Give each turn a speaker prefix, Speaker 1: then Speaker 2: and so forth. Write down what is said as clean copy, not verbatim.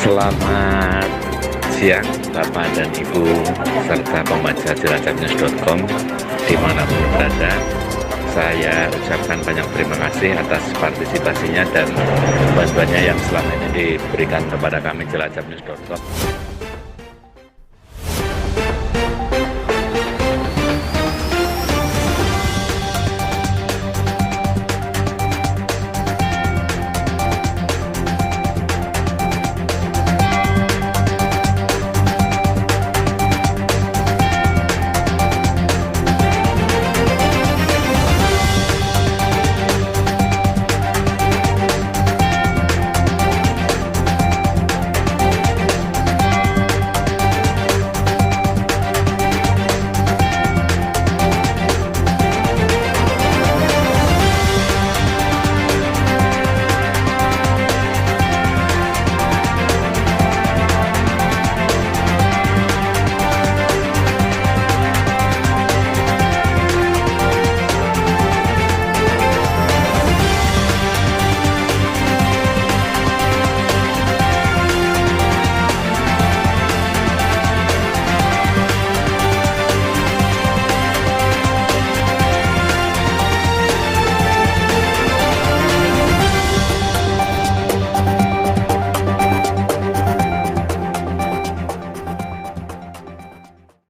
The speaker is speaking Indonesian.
Speaker 1: Selamat siang Bapak dan Ibu serta pembaca jelajahnews.com dimanapun berada. Saya ucapkan banyak terima kasih atas partisipasinya dan bantuannya yang selama ini diberikan kepada kami jelajahnews.com.